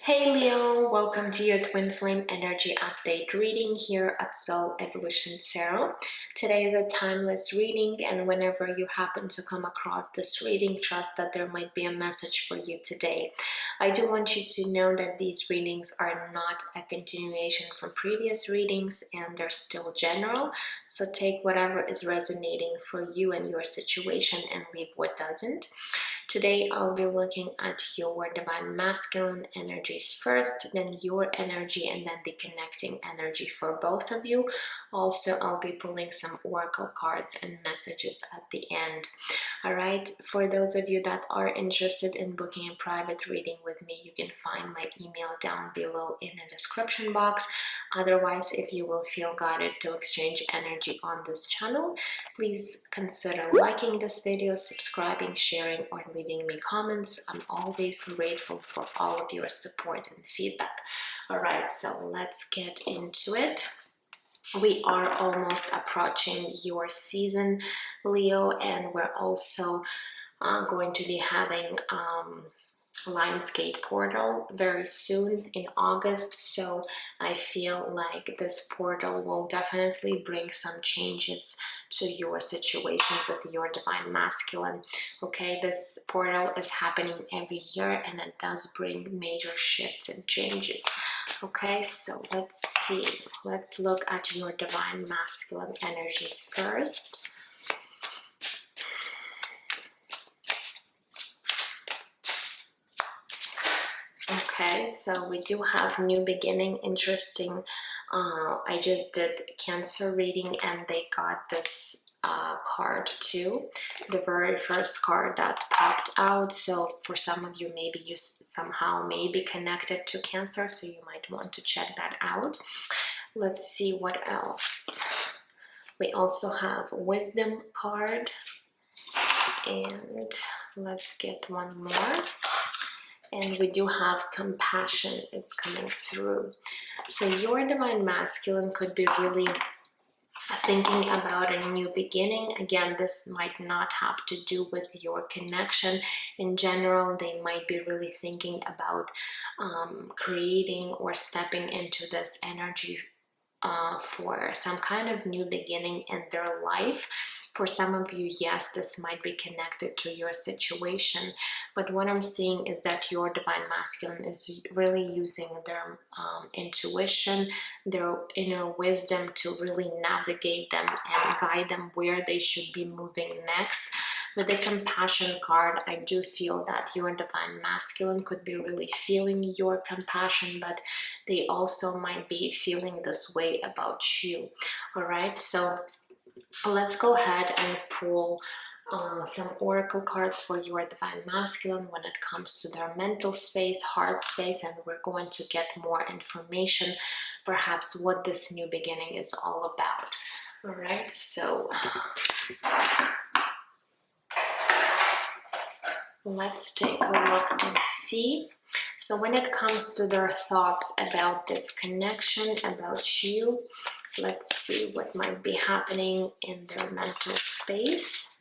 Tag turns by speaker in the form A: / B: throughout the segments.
A: Hey Leo, welcome to your Twin Flame Energy Update reading here at Soul Evolution Tarot. Today is a timeless reading, and whenever you happen to come across this reading, trust that there might be a message for you today. I do want you to know that these readings are not a continuation from previous readings and they're still general, so take whatever is resonating for you and your situation and leave what doesn't. Today, I'll be looking at your divine masculine energies first, then your energy, and then the connecting energy for both of you. Also, I'll be pulling some oracle cards and messages at the end. All right, for those of you that are interested in booking a private reading with me, you can find my email down below in the description box. Otherwise, if you will feel guided to exchange energy on this channel, please consider liking this video, subscribing, sharing, or leaving me comments. I'm always grateful for all of your support and feedback. All right, so let's get into it. We are almost approaching your season, Leo, and we're also going to be having Lionsgate portal very soon in August, so I feel like this portal will definitely bring some changes to your situation with your divine masculine. Okay, this portal is happening every year and it does bring major shifts and changes. Okay, so let's see, let's look at your divine masculine energies first. Okay, so we do have new beginning. Interesting. I just did Cancer reading and they got this card too, the very first card that popped out. So for some of you, maybe you somehow may be connected to Cancer, so you might want to check that out. Let's see what else. We also have Wisdom card, and let's get one more. And we do have Compassion is coming through. So your divine masculine could be really thinking about a new beginning. Again, this might not have to do with your connection. In general, they might be really thinking about creating or stepping into this energy for some kind of new beginning in their life. For some of you, yes, this might be connected to your situation, but what I'm seeing is that your divine masculine is really using their intuition, their inner wisdom to really navigate them and guide them where they should be moving next. With the Compassion card, I do feel that your divine masculine could be really feeling your compassion, but they also might be feeling this way about you. All right, so let's go ahead and pull some oracle cards for your divine masculine when it comes to their mental space, heart space, and we're going to get more information, perhaps what this new beginning is all about. All right, so let's take a look and see. So when it comes to their thoughts about this connection, about you, let's see what might be happening in their mental space.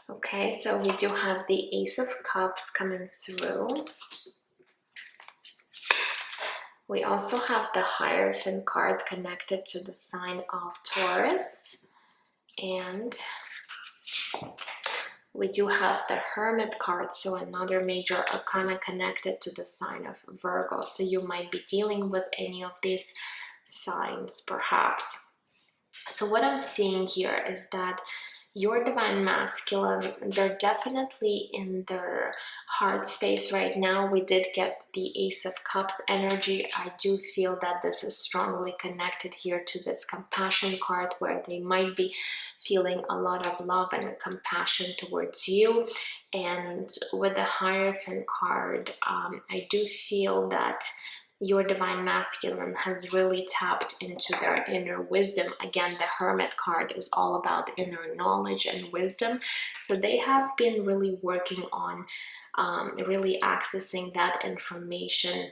A: Okay, so we do have the Ace of Cups coming through. We also have the Hierophant card connected to the sign of Taurus. And we do have the Hermit card, so another major arcana connected to the sign of Virgo. So you might be dealing with any of these signs, perhaps. So what I'm seeing here is that your divine masculine, they're definitely in their heart space right now. We did get the Ace of Cups energy. I do feel that this is strongly connected here to this Compassion card, where they might be feeling a lot of love and compassion towards you. And with the Hierophant card, I do feel that your divine masculine has really tapped into their inner wisdom. Again, the Hermit card is all about inner knowledge and wisdom. So they have been really working on really accessing that information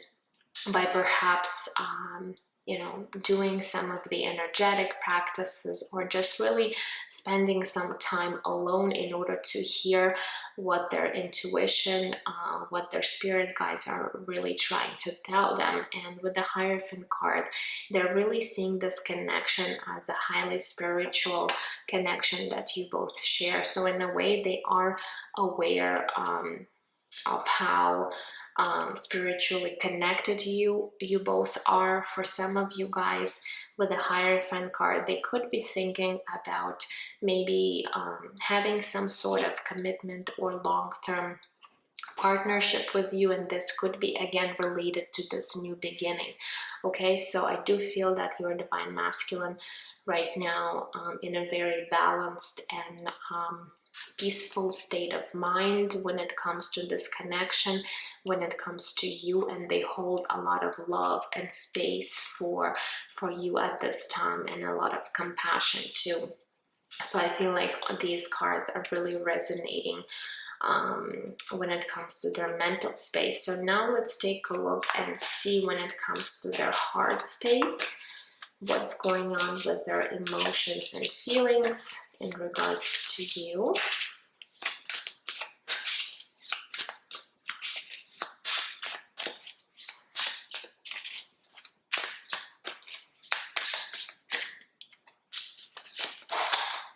A: by perhaps you know, doing some of the energetic practices, or just really spending some time alone in order to hear what their intuition, what their spirit guides are really trying to tell them. And with the Hierophant card, they're really seeing this connection as a highly spiritual connection that you both share. So in a way, they are aware of how spiritually connected you both are. For some of you guys with the Hierophant card, they could be thinking about maybe having some sort of commitment or long-term partnership with you, and this could be again related to this new beginning. Okay, so I do feel that your Divine Masculine right now in a very balanced and peaceful state of mind when it comes to this connection, when it comes to you, and they hold a lot of love and space for you at this time, and a lot of compassion too. So I feel like these cards are really resonating when it comes to their mental space. So now let's take a look and see when it comes to their heart space, what's going on with their emotions and feelings in regards to you.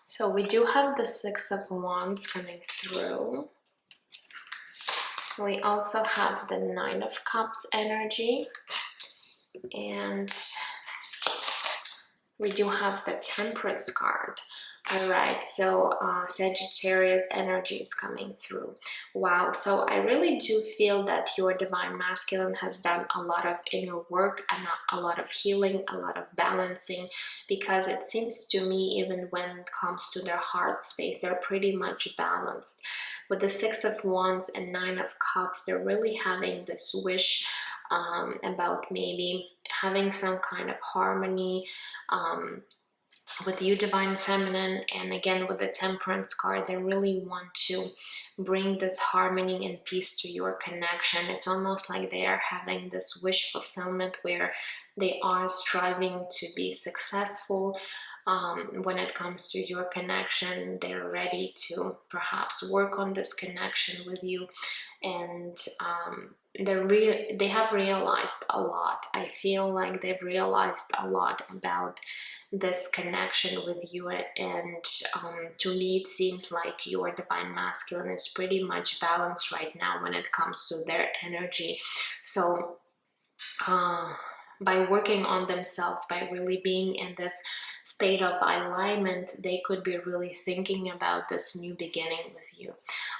A: So we do have the Six of Wands coming through. We also have the Nine of Cups energy, and we do have the Temperance card. All right, so Sagittarius energy is coming through. Wow, so I really do feel that your Divine Masculine has done a lot of inner work and a lot of healing, a lot of balancing, because it seems to me, even when it comes to their heart space, they're pretty much balanced. With the Six of Wands and Nine of Cups, they're really having this wish about maybe having some kind of harmony with you, Divine Feminine. And again, with the Temperance card, they really want to bring this harmony and peace to your connection. It's almost like they are having this wish fulfillment where they are striving to be successful. When it comes to your connection, they're ready to perhaps work on this connection with you, and they have realized a lot. I feel like they've realized a lot about this connection with you, and to me it seems like your Divine Masculine is pretty much balanced right now when it comes to their energy. So by working on themselves, by really being in this state of alignment, they could be really thinking about this new beginning with you.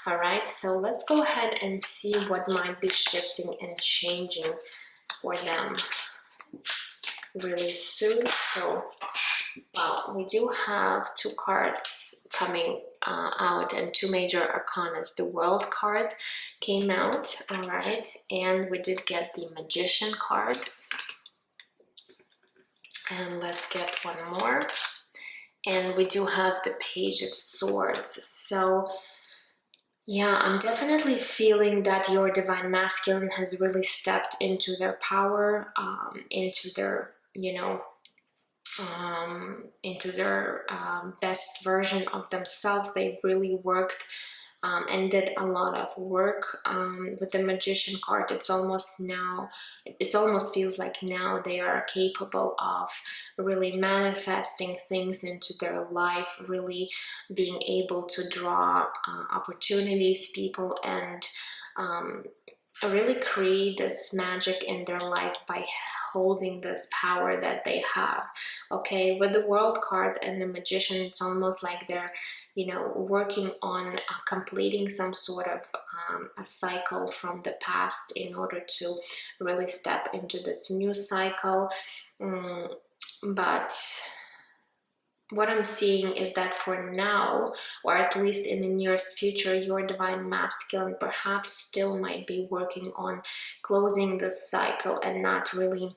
A: All right, so let's go ahead and see what might be shifting and changing for them really soon. So, well, we do have two cards coming out, and two major arcanas. The World card came out, all right, and we did get the Magician card. And let's get one more. And we do have the Page of Swords. So yeah, I'm definitely feeling that your Divine Masculine has really stepped into their power, into their, you know, into their best version of themselves. They've really worked and did a lot of work. With the Magician card, it almost feels like now they are capable of really manifesting things into their life, really being able to draw opportunities, people, and really create this magic in their life by holding this power that they have. Okay, with the World card and the Magician, it's almost like they're, you know, working on completing some sort of a cycle from the past in order to really step into this new cycle. But what I'm seeing is that for now, or at least in the nearest future, your Divine Masculine perhaps still might be working on closing this cycle and not really,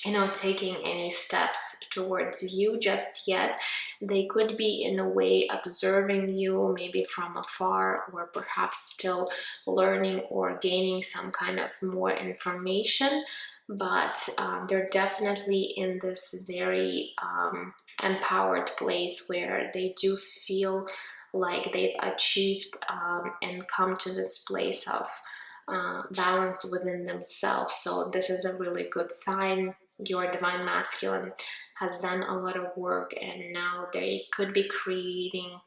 A: you know, taking any steps towards you just yet. They could be in a way observing you, maybe from afar, or perhaps still learning or gaining some kind of more information but they're definitely in this very empowered place where they do feel like they've achieved and come to this place of balance within themselves. So this is a really good sign. Your divine masculine has done a lot of work, and now they could be creating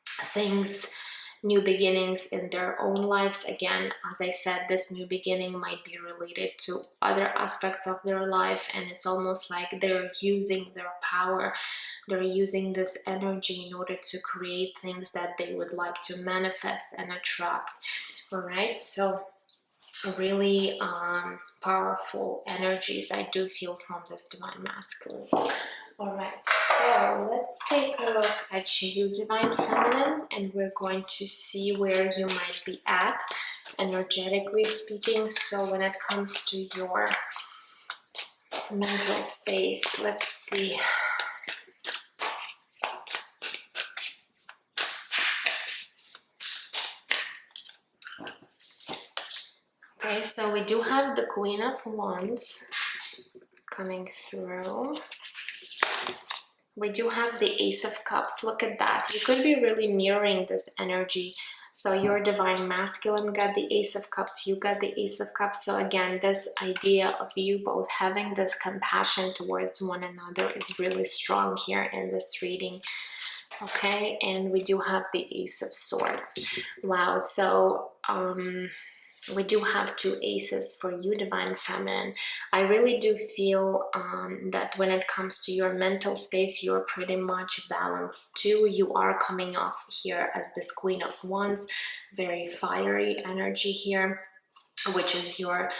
A: things, new beginnings in their own lives. Again, as I said, this new beginning might be related to other aspects of their life, and it's almost like they're using their power, they're using this energy in order to create things that they would like to manifest and attract. All right, so really powerful energies I do feel from this divine masculine. All right, so let's take a look at you, divine feminine, and we're going to see where you might be at, energetically speaking. So when it comes to your mental space, let's see. Okay, so we do have the Queen of Wands coming through. We do have the Ace of Cups. Look at that. You could be really mirroring this energy. So your divine masculine got the Ace of Cups, you got the Ace of Cups. So again, this idea of you both having this compassion towards one another is really strong here in this reading. Okay, and we do have the Ace of Swords. Wow, so we do have two aces for you, divine feminine. I really do feel that when it comes to your mental space, you're pretty much balanced too. You are coming off here as this Queen of Wands, very fiery energy here, which is your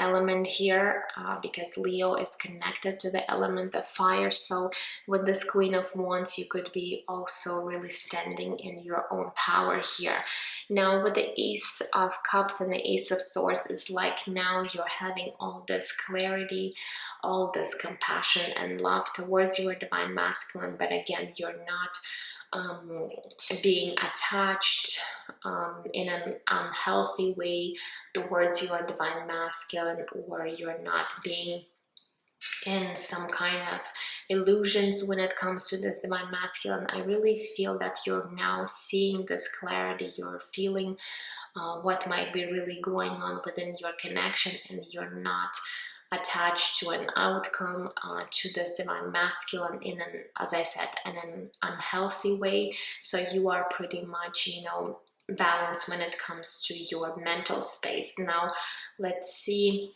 A: element here, because Leo is connected to the element of fire. So with this Queen of Wands, you could be also really standing in your own power here. Now with the Ace of Cups and the Ace of Swords, it's like now you're having all this clarity, all this compassion and love towards your divine masculine, but again, you're not being attached in an unhealthy way towards your divine masculine, or you're not being in some kind of illusions when it comes to this divine masculine. I really feel that you're now seeing this clarity, you're feeling what might be really going on within your connection, and you're not attached to an outcome to this divine masculine in an, as I said, in an unhealthy way. So you are pretty much, you know, balanced when it comes to your mental space. Now let's see,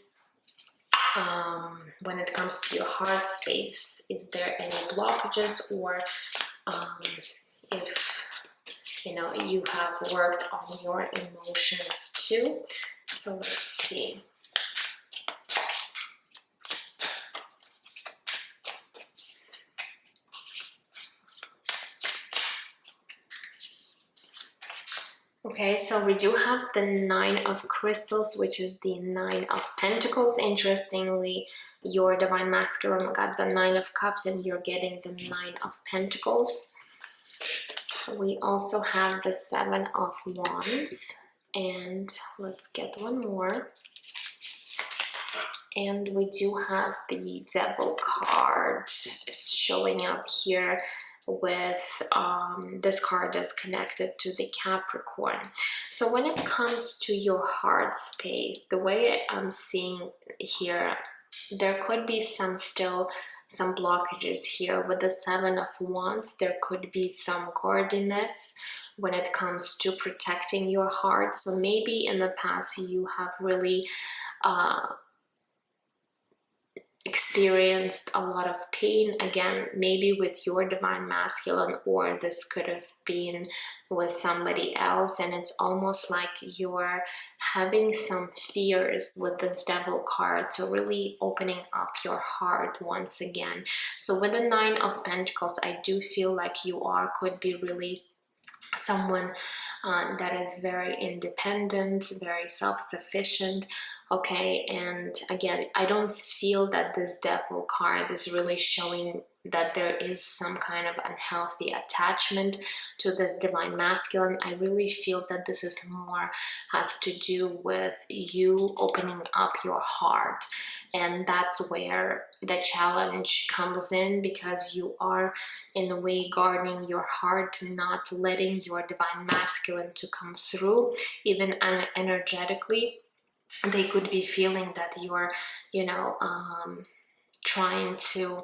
A: when it comes to your heart space, is there any blockages, or if you know you have worked on your emotions too. So let's see. Okay, so we do have the Nine of Crystals, which is the Nine of Pentacles. Interestingly, your divine masculine got the Nine of Cups, and you're getting the Nine of Pentacles. We also have the Seven of Wands, and let's get one more. And we do have the Devil card showing up here with this card is connected to the Capricorn. So when it comes to your heart space, the way I'm seeing here, there could be some blockages here. With the Seven of Wands, there could be some guardiness when it comes to protecting your heart. So maybe in the past you have really experienced a lot of pain, again, maybe with your divine masculine, or this could have been with somebody else, and it's almost like you're having some fears with this Devil card, so really opening up your heart once again. So with the Nine of Pentacles, I do feel like you could be really someone that is very independent, very self-sufficient. Okay, and again, I don't feel that this Devil card is really showing that there is some kind of unhealthy attachment to this divine masculine. I really feel that this is more has to do with you opening up your heart, and that's where the challenge comes in, because you are in a way guarding your heart, not letting your divine masculine to come through, even energetically. They could be feeling that you're, trying to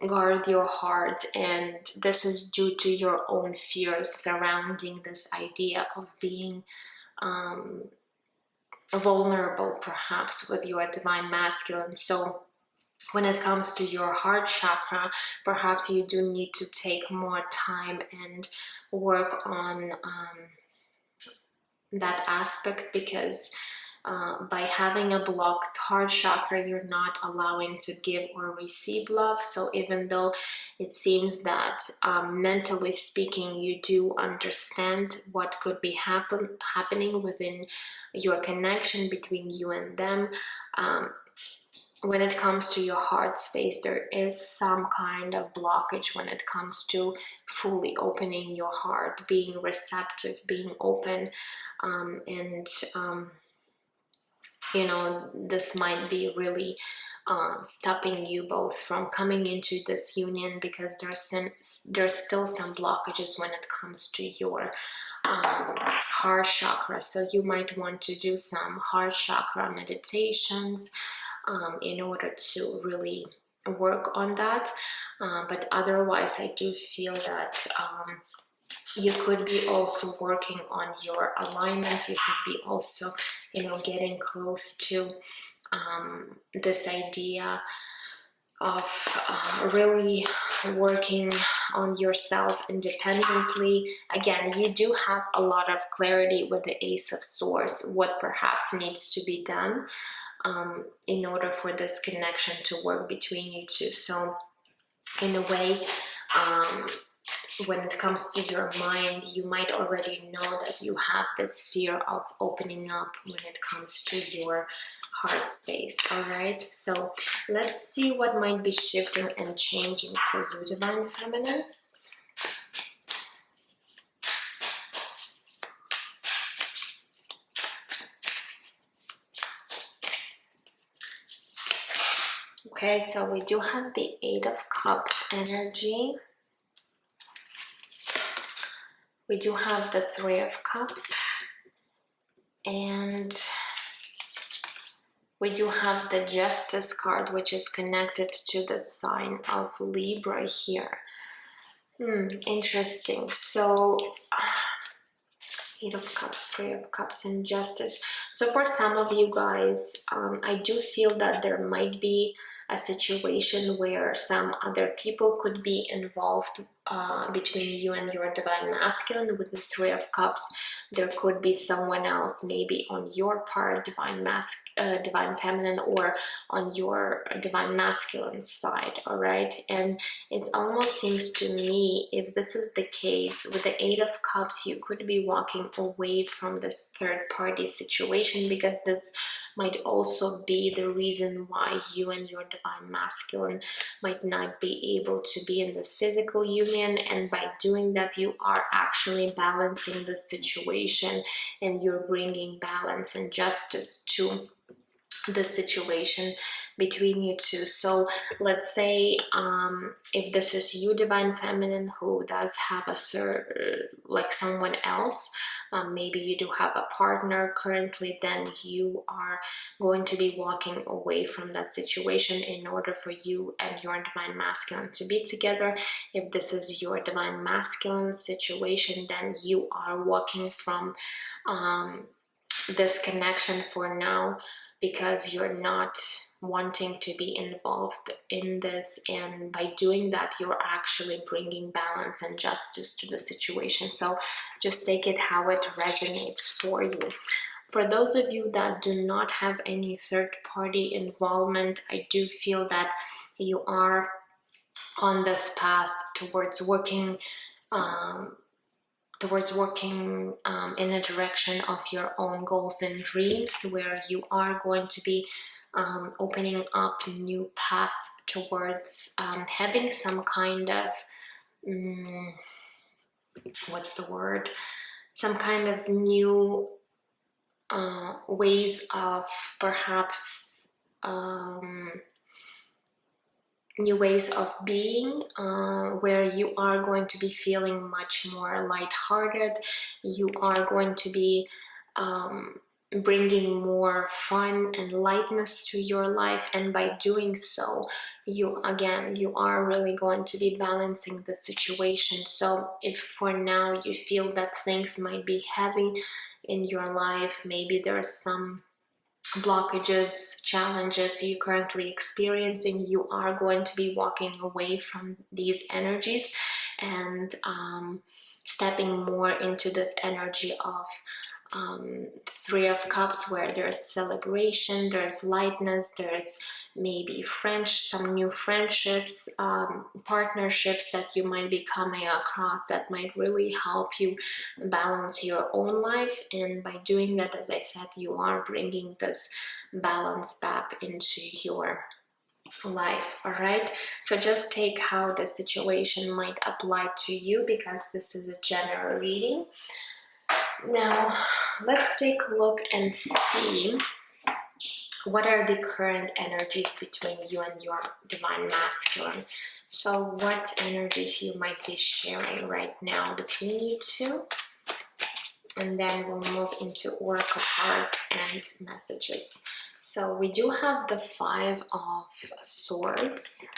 A: guard your heart, and this is due to your own fears surrounding this idea of being vulnerable, perhaps, with your divine masculine. So when it comes to your heart chakra, perhaps you do need to take more time and work on that aspect, because by having a blocked heart chakra, you're not allowing to give or receive love. So even though it seems that mentally speaking, you do understand what could be happening within your connection between you and them, when it comes to your heart space, there is some kind of blockage when it comes to fully opening your heart, being receptive, being open, and this might be really stopping you both from coming into this union, because there's still some blockages when it comes to your heart chakra. So you might want to do some heart chakra meditations in order to really work on that. But otherwise, I do feel that you could be also working on your alignment. You could be also, getting close to this idea of really working on yourself independently. Again, you do have a lot of clarity with the Ace of Swords, what perhaps needs to be done in order for this connection to work between you two. So in a way, when it comes to your mind, you might already know that you have this fear of opening up when it comes to your heart space. All right, so let's see what might be shifting and changing for you, Divine Feminine. Okay, so we do have the Eight of Cups energy. We do have the Three of Cups. And we do have the Justice card, which is connected to the sign of Libra here. Interesting. So, Eight of Cups, Three of Cups, and Justice. So for some of you guys, I do feel that there might be a situation where some other people could be involved between you and your divine masculine. With the Three of Cups, there could be someone else, maybe on your part, divine feminine, or on your divine masculine side. All right, and it almost seems to me, if this is the case with the Eight of Cups, you could be walking away from this third party situation, because this might also be the reason why you and your divine masculine might not be able to be in this physical union. And by doing that, you are actually balancing the situation, and you're bringing balance and justice to the situation between you two. So let's say if this is you, divine feminine, who does have a third, like someone else, maybe you do have a partner currently, then you are going to be walking away from that situation in order for you and your divine masculine to be together. If this is your divine masculine situation, then you are walking from this connection for now, because you're not wanting to be involved in this, and by doing that, you're actually bringing balance and justice to the situation. So just take it how it resonates for you. For those of you that do not have any third-party involvement, I do feel that you are on this path towards working in a direction of your own goals and dreams, where you are going to be opening up new path towards having some kind of, what's the word? Some kind of new ways of perhaps new ways of being, where you are going to be feeling much more lighthearted. You are going to be bringing more fun and lightness to your life, and by doing so, you are really going to be balancing the situation. So if for now you feel that things might be heavy in your life, maybe there's some blockages, challenges you're currently experiencing, you are going to be walking away from these energies and stepping more into this energy of Three of Cups, where there's celebration, there's lightness, there's maybe some new friendships, partnerships that you might be coming across that might really help you balance your own life. And by doing that, as I said, you are bringing this balance back into your life. All right, so just take how the situation might apply to you, because this is a general reading. Now let's take a look and see what are the current energies between you and your divine masculine. So what energies you might be sharing right now between you two, and then we'll move into oracle cards and messages. So we do have the Five of Swords.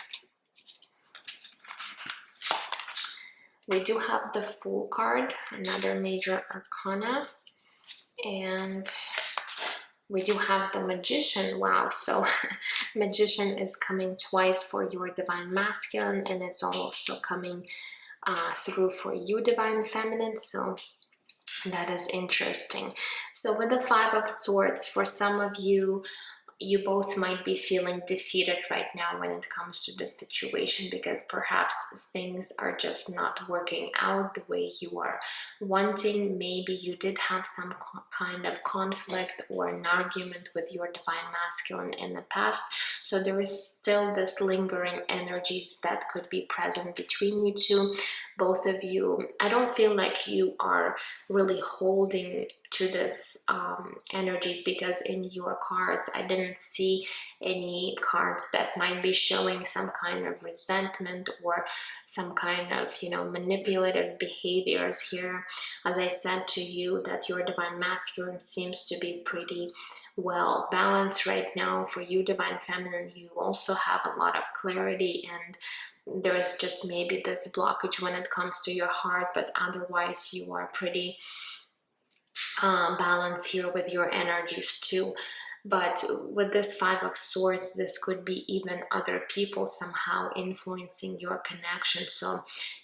A: We do have the Fool card, another major arcana, and we do have the Magician. Wow, so Magician is coming twice for your divine masculine, and it's also coming through for you, divine feminine. So that is interesting. So with the Five of Swords, for some of you, you both might be feeling defeated right now when it comes to this situation, because perhaps things are just not working out the way you are wanting. Maybe you did have some kind of conflict or an argument with your divine masculine in the past. So there is still this lingering energies that could be present between you two. Both of you, I don't feel like you are really holding to this energies, because in your cards I didn't see any cards that might be showing some kind of resentment or some kind of, you know, manipulative behaviors here. As I said to you, that your divine masculine seems to be pretty well balanced right now. For you, divine feminine, you also have a lot of clarity, and there's just maybe this blockage when it comes to your heart, but otherwise you are pretty balance here with your energies too. But with this Five of Swords, this could be even other people somehow influencing your connection. So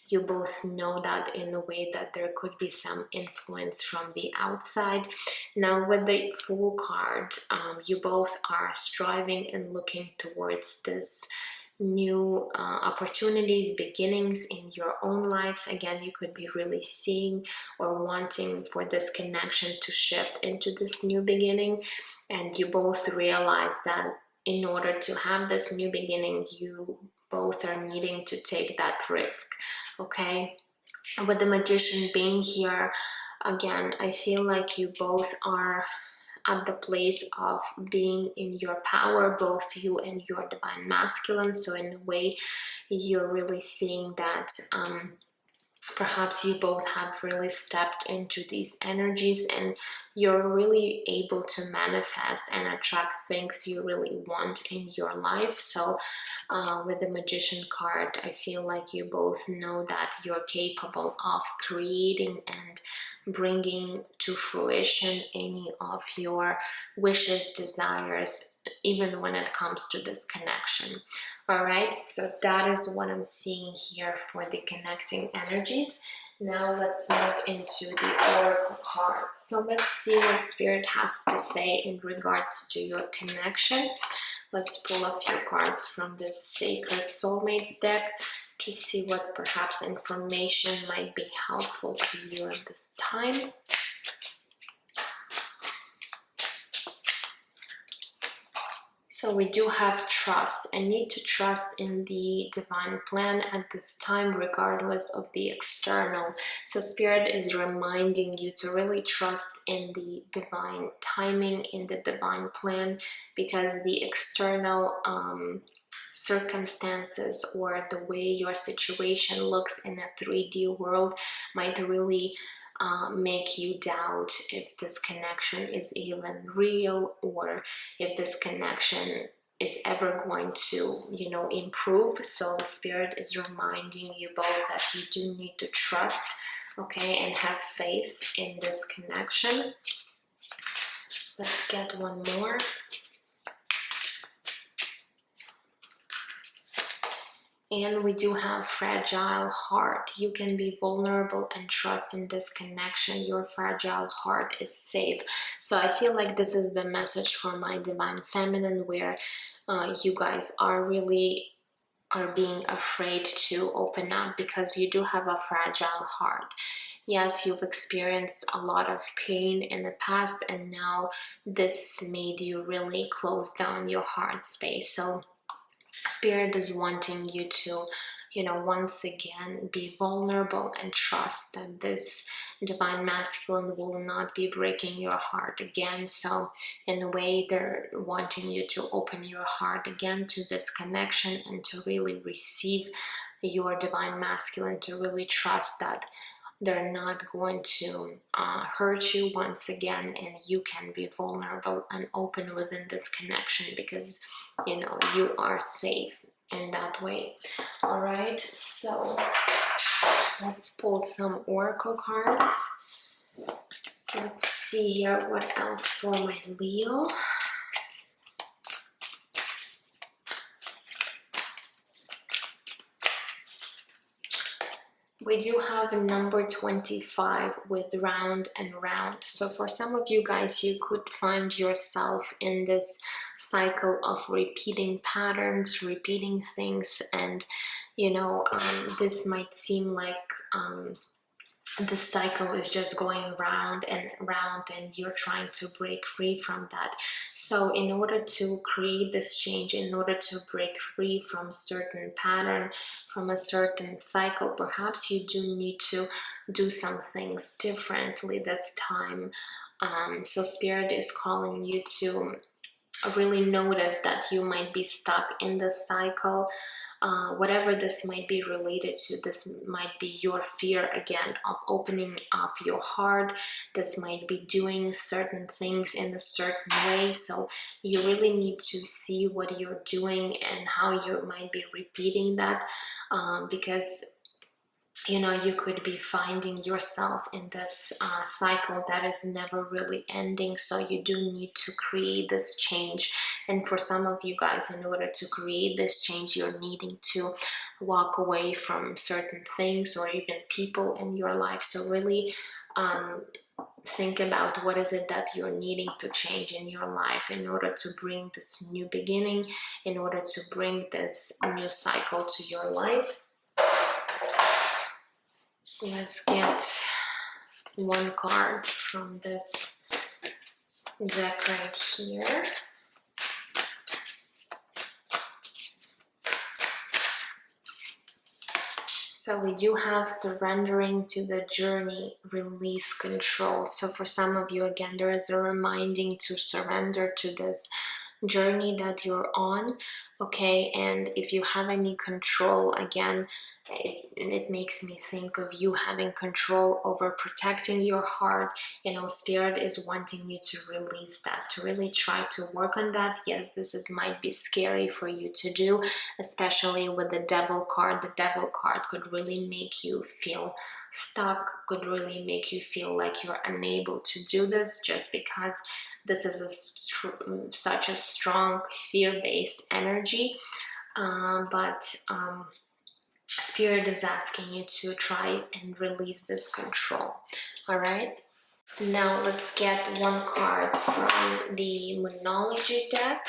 A: you both know that in a way that there could be some influence from the outside. Now with the Fool card, you both are striving and looking towards this new opportunities, beginnings in your own lives. Again, you could be really seeing or wanting for this connection to shift into this new beginning, and you both realize that in order to have this new beginning, you both are needing to take that risk. Okay, with the Magician being here, again, I feel like you both are at the place of being in your power, both you and your divine masculine. So in a way, you're really seeing that perhaps you both have really stepped into these energies, and you're really able to manifest and attract things you really want in your life. So with the Magician card, I feel like you both know that you're capable of creating and bringing to fruition any of your wishes, desires, even when it comes to this connection. All right, so that is what I'm seeing here for the connecting energies. Now let's move into the oracle cards. So let's see what Spirit has to say in regards to your connection. Let's pull a few cards from this Sacred Soulmates deck to see what perhaps information might be helpful to you at this time. So So we do have trust, and need to trust in the divine plan at this time, regardless of the external. So Spirit is reminding you to really trust in the divine timing, in the divine plan, because the external circumstances or the way your situation looks in a 3D world might really make you doubt if this connection is even real, or if this connection is ever going to, you know, improve. So Spirit is reminding you both that you do need to trust, okay, and have faith in this connection. Let's get one more. And we do have fragile heart. You can be vulnerable and trust in this connection. Your fragile heart is safe. So I feel like this is the message for my divine feminine, where you guys are being afraid to open up because you do have a fragile heart. Yes, you've experienced a lot of pain in the past, and now this made you really close down your heart space. So Spirit is wanting you to, you know, once again be vulnerable and trust that this divine masculine will not be breaking your heart again. So in a way, they're wanting you to open your heart again to this connection and to really receive your divine masculine, to really trust that they're not going to hurt you once again, and you can be vulnerable and open within this connection, because you know you are safe in that way. All right, so let's pull some oracle cards. Let's see here what else for my Leo. We do have a number 25 with round and round. So for some of you guys, you could find yourself in this cycle of repeating patterns, repeating things, and you know, this might seem like the cycle is just going round and round, and you're trying to break free from that. So in order to create this change, in order to break free from certain pattern, from a certain cycle, perhaps you do need to do some things differently this time. So Spirit is calling you to really notice that you might be stuck in this cycle. Whatever this might be related to, this might be your fear again of opening up your heart. This might be doing certain things in a certain way. So you really need to see what you're doing and how you might be repeating that, because you know, you could be finding yourself in this cycle that is never really ending. So you do need to create this change. And for some of you guys, in order to create this change, you're needing to walk away from certain things or even people in your life. So really think about what is it that you're needing to change in your life in order to bring this new beginning, in order to bring this new cycle to your life. Let's get one card from this deck right here. So we do have surrendering to the journey, release control. So for some of you, again, there is a reminding to surrender to this journey that you're on, okay? And if you have any control, again, it makes me think of you having control over protecting your heart. You know, Spirit is wanting you to release that, to really try to work on that. Yes, might be scary for you to do, especially with the Devil card. The Devil card could really make you feel stuck, could really make you feel like you're unable to do this, just because this is such a strong fear-based energy. But Spirit is asking you to try and release this control. All right. Now let's get one card from the Moonology deck.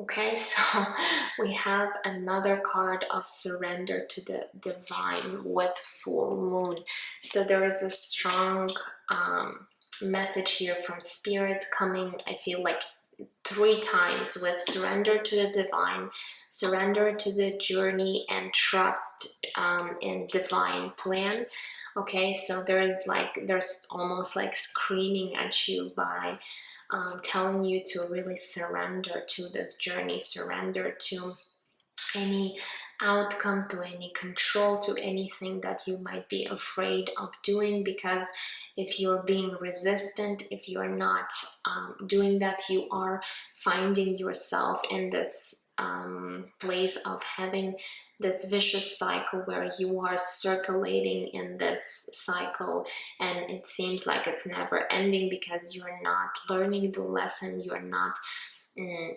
A: Okay, so we have another card of surrender to the divine with full moon. So there is a strong message here from Spirit coming, I feel like 3 times, with surrender to the divine, surrender to the journey, and trust in divine plan. Okay, so there's almost like screaming at you by telling you to really surrender to this journey, surrender to any outcome, to any control, to anything that you might be afraid of doing, because if you're being resistant, if you're not doing that, you are finding yourself in this place of having this vicious cycle where you are circulating in this cycle, and it seems like it's never ending because you're not learning the lesson, you're not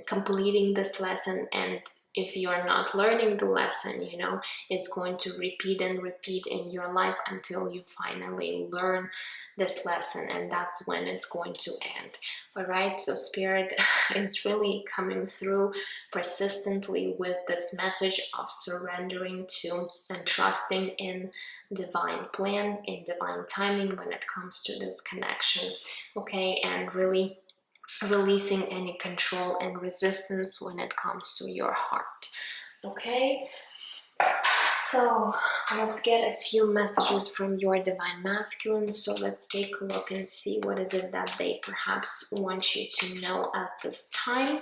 A: completing this lesson. And if you're not learning the lesson, you know, it's going to repeat and repeat in your life until you finally learn this lesson, and that's when it's going to end. All right, so Spirit is really coming through persistently with this message of surrendering to and trusting in divine plan, in divine timing when it comes to this connection. Okay, and really releasing any control and resistance when it comes to your heart. Okay, so let's get a few messages from your divine masculine. So let's take a look and see what is it that they perhaps want you to know at this time.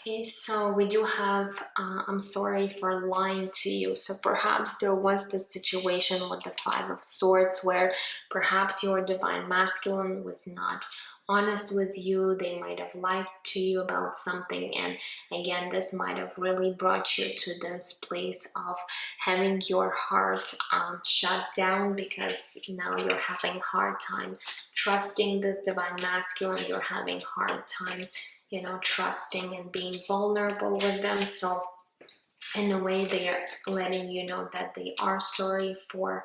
A: Okay, so we do have, I'm sorry for lying to you. So perhaps there was this situation with the 5 of Swords where perhaps your divine masculine was not honest with you. They might have lied to you about something. And again, this might have really brought you to this place of having your heart shut down, because now you're having a hard time trusting this divine masculine. You're having a hard time, you know, trusting and being vulnerable with them. So in a way, they are letting you know that they are sorry for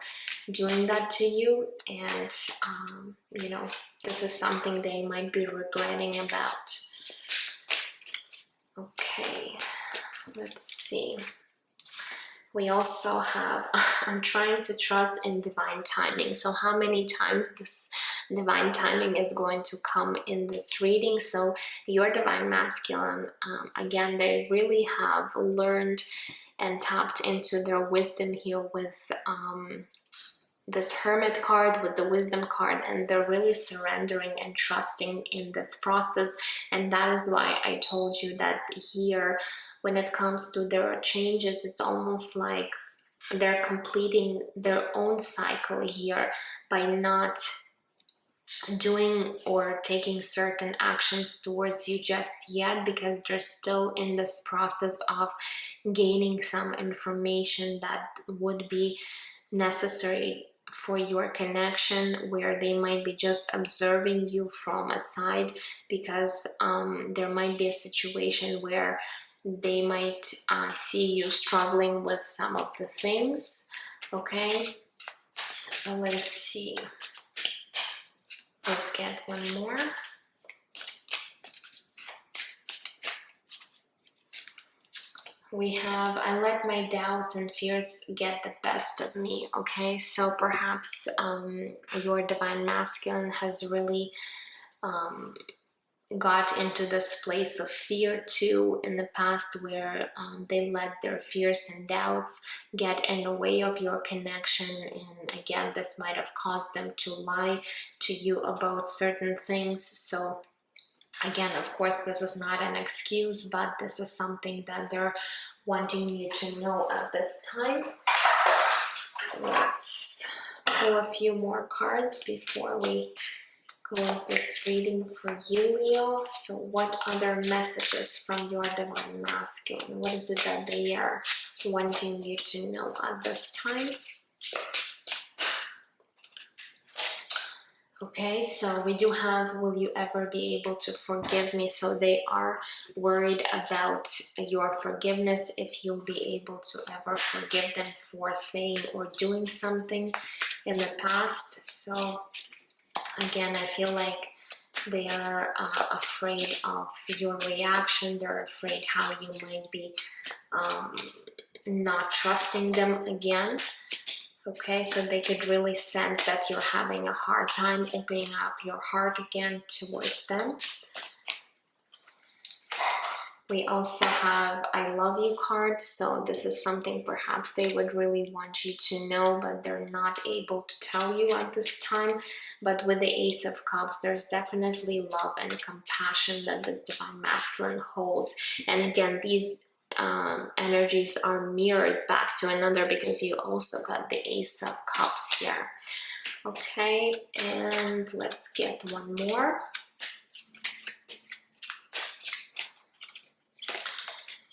A: doing that to you. And, you know, this is something they might be regretting about. Okay, let's see. We also have, I'm trying to trust in divine timing. So how many times this divine timing is going to come in this reading? So your divine masculine, again, they really have learned and tapped into their wisdom here with this Hermit card, with the Wisdom card, and they're really surrendering and trusting in this process. And that is why I told you that here, when it comes to their changes, it's almost like they're completing their own cycle here by not doing or taking certain actions towards you just yet, because they're still in this process of gaining some information that would be necessary for your connection, where they might be just observing you from a side, because there might be a situation where they might see you struggling with some of the things. Okay, so let's see. Let's get one more. We have, I let my doubts and fears get the best of me. Okay, so perhaps your divine masculine has really got into this place of fear too in the past, where they let their fears and doubts get in the way of your connection. And again, this might have caused them to lie to you about certain things. So again, of course, this is not an excuse, but this is something that they're wanting you to know at this time. Let's pull a few more cards before we close this reading for you, Leo. So what other messages from your divine masculine? What is it that they are wanting you to know at this time? Okay, so we do have, will you ever be able to forgive me? So they are worried about your forgiveness, if you'll be able to ever forgive them for saying or doing something in the past. So again, I feel like They are afraid of your reaction. They're afraid how you might be not trusting them again. Okay, so they could really sense that you're having a hard time opening up your heart again towards them. We also have I love you card, so this is something perhaps they would really want you to know, but they're not able to tell you at this time. But with the Ace of Cups, there's definitely love and compassion that this Divine Masculine holds. And again, these energies are mirrored back to another, because you also got the Ace of Cups here. Okay, and let's get one more.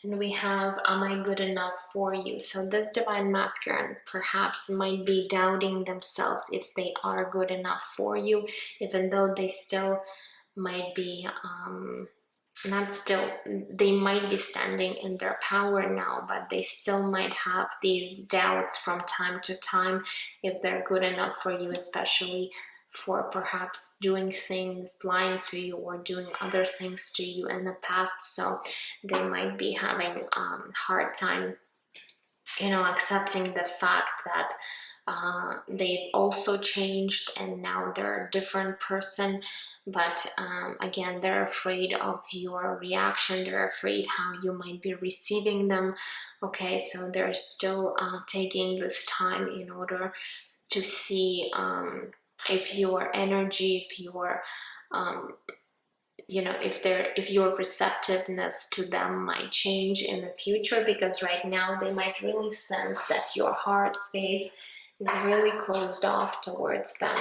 A: And we have, am I good enough for you? So this Divine Masculine perhaps might be doubting themselves if they are good enough for you, even though they still might be they might be standing in their power now, but they still might have these doubts from time to time if they're good enough for you, especially for perhaps doing things, lying to you, or doing other things to you in the past. So they might be having a hard time, accepting the fact that they've also changed and now they're a different person. But again, they're afraid of your reaction. They're afraid how you might be receiving them. Okay, so they're still taking this time in order to see if your energy, if your if your receptiveness to them might change in the future, because right now they might really sense that your heart space is really closed off towards them.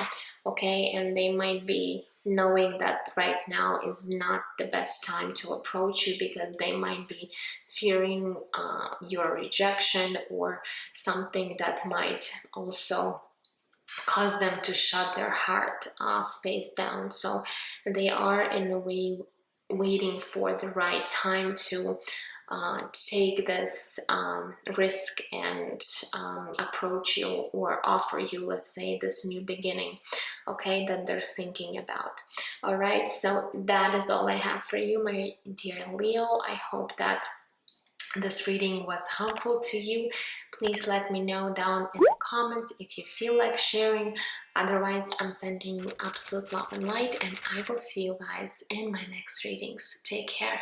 A: Okay, and they might be knowing that right now is not the best time to approach you, because they might be fearing your rejection or something that might also cause them to shut their heart space down. So they are in a way waiting for the right time to take this risk and approach you or offer you, let's say, this new beginning, okay, that they're thinking about. All right, so that is all I have for you, my dear Leo. I hope that this reading was helpful to you. Please let me know down in the comments if you feel like sharing. Otherwise, I'm sending you absolute love and light, and I will see you guys in my next readings. Take care.